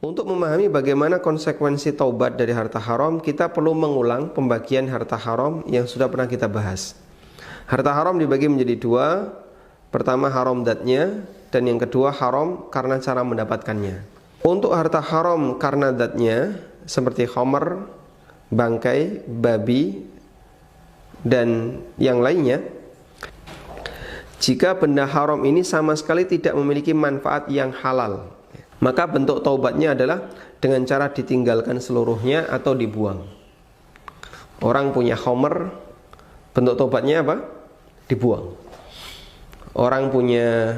Untuk memahami bagaimana konsekuensi taubat dari harta haram, kita perlu mengulang pembagian harta haram yang sudah pernah kita bahas. Harta haram dibagi menjadi dua. Pertama haram datnya, dan yang kedua haram karena cara mendapatkannya. Untuk harta haram karena datnya, seperti khamar, bangkai, babi, dan yang lainnya, jika benda haram ini sama sekali tidak memiliki manfaat yang halal, maka bentuk taubatnya adalah dengan cara ditinggalkan seluruhnya atau dibuang. Orang punya khamar, bentuk taubatnya apa? Dibuang. Orang punya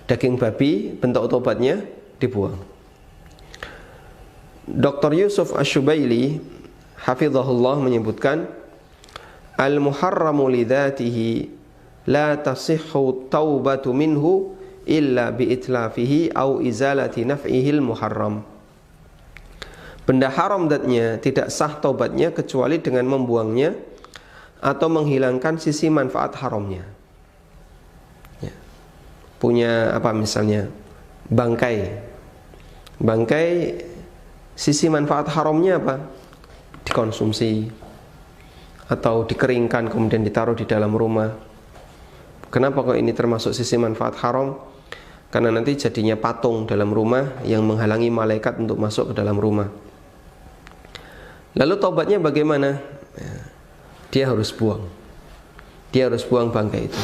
daging babi, bentuk taubatnya dibuang. Dr. Yusuf Asy-Syubaili hafizahullah menyebutkan, al-muharramu lidzatihi la tasihhu taubatu minhu illa biitlafihi au izalati naf'ihil muharram. Benda haram datnya tidak sah taubatnya kecuali dengan membuangnya atau menghilangkan sisi manfaat haramnya. Ya. Punya apa misalnya bangkai, sisi manfaat haramnya apa? Dikonsumsi atau dikeringkan kemudian ditaruh di dalam rumah. Kenapa kok ini termasuk sisi manfaat haram? Karena nanti jadinya patung dalam rumah yang menghalangi malaikat untuk masuk ke dalam rumah. Lalu taubatnya bagaimana? Dia harus buang. Dia harus buang bangkai itu.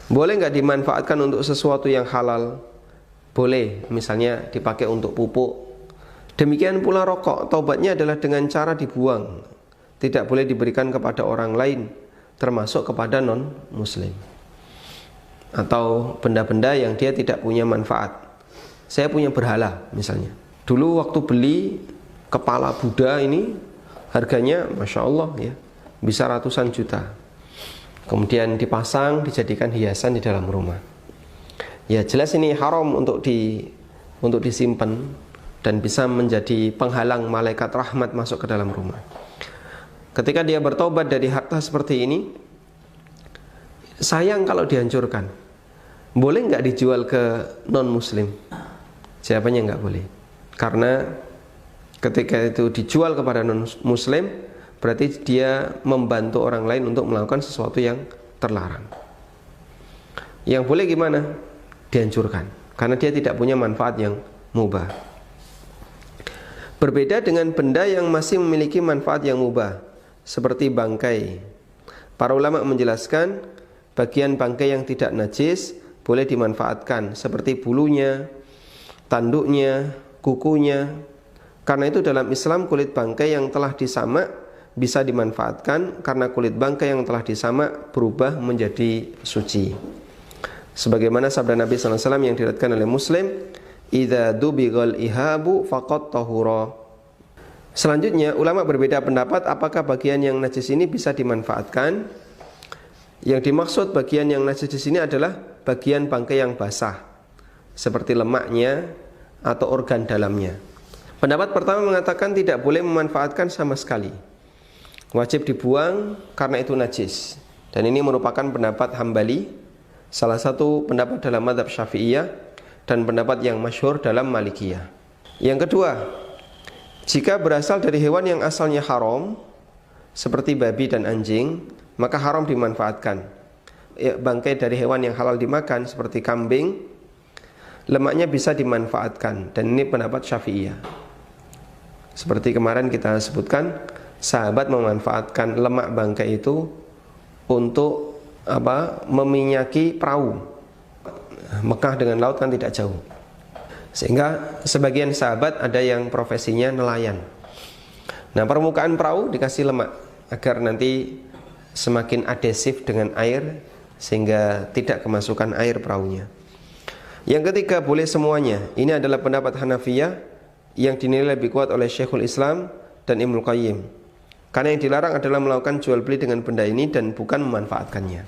Boleh nggak dimanfaatkan untuk sesuatu yang halal? Boleh, misalnya dipakai untuk pupuk. Demikian pula rokok, taubatnya adalah dengan cara dibuang. Tidak boleh diberikan kepada orang lain, termasuk kepada non-muslim. Atau benda-benda yang dia tidak punya manfaat. Saya punya berhala misalnya. Dulu waktu beli kepala Buddha ini harganya Masya Allah ya, bisa ratusan juta. Kemudian dipasang, dijadikan hiasan di dalam rumah. Ya jelas ini haram untuk disimpan dan bisa menjadi penghalang malaikat rahmat masuk ke dalam rumah. Ketika dia bertobat dari harta seperti ini, sayang kalau dihancurkan. Boleh nggak dijual ke non-muslim? Jawabannya nggak boleh. Karena ketika itu dijual kepada non-muslim, berarti dia membantu orang lain untuk melakukan sesuatu yang terlarang. Yang boleh gimana? Dihancurkan. Karena dia tidak punya manfaat yang mubah. Berbeda dengan benda yang masih memiliki manfaat yang mubah, seperti bangkai. Para ulama menjelaskan, bagian bangkai yang tidak najis boleh dimanfaatkan, seperti bulunya, tanduknya, kukunya. Karena itu dalam Islam kulit bangkai yang telah disamak bisa dimanfaatkan, karena kulit bangkai yang telah disamak berubah menjadi suci. Sebagaimana sabda Nabi SAW yang diriwayatkan oleh Muslim, idza dubighal ihabu faqad tahura. Selanjutnya ulama berbeda pendapat apakah bagian yang najis ini bisa dimanfaatkan. Yang dimaksud bagian yang najis di sini adalah bagian bangkai yang basah, seperti lemaknya atau organ dalamnya. Pendapat pertama mengatakan tidak boleh memanfaatkan sama sekali, wajib dibuang karena itu najis. Dan ini merupakan pendapat Hambali, salah satu pendapat dalam mazhab Syafi'iyah, dan pendapat yang masyhur dalam Malikiyah. Yang kedua, jika berasal dari hewan yang asalnya haram, seperti babi dan anjing, maka haram dimanfaatkan. Bangkai dari hewan yang halal dimakan, seperti kambing, lemaknya bisa dimanfaatkan. Dan ini pendapat Syafi'iyah. Seperti kemarin kita sebutkan, sahabat memanfaatkan lemak bangkai itu untuk meminyaki perahu. Mekah dengan laut kan tidak jauh, sehingga sebagian sahabat ada yang profesinya nelayan. Nah, permukaan perahu dikasih lemak agar nanti semakin adhesif dengan air, sehingga tidak kemasukan air perahunya. Yang ketiga, boleh semuanya. Ini adalah pendapat Hanafiyah yang dinilai lebih kuat oleh Syekhul Islam dan Ibnu Qayyim. Karena yang dilarang adalah melakukan jual beli dengan benda ini dan bukan memanfaatkannya.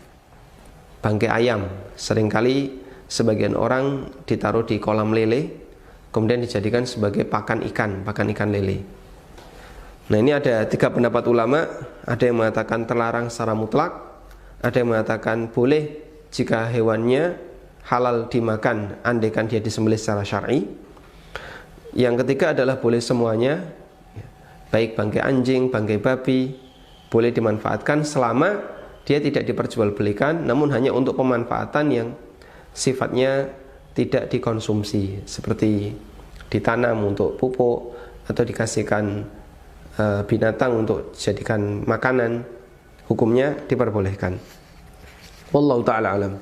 Bangkai ayam, seringkali sebagian orang ditaruh di kolam lele, kemudian dijadikan sebagai pakan ikan lele. Nah, ini ada 3 pendapat ulama. Ada yang mengatakan terlarang secara mutlak, ada yang mengatakan boleh jika hewannya halal dimakan andaikan dia disembelih secara syar'i. Yang ketiga adalah boleh semuanya, baik bangkai anjing, bangkai babi, boleh dimanfaatkan selama dia tidak diperjualbelikan, namun hanya untuk pemanfaatan yang sifatnya tidak dikonsumsi, seperti ditanam untuk pupuk atau dikasihkan binatang untuk dijadikan makanan, hukumnya diperbolehkan. Wallahu ta'ala alam.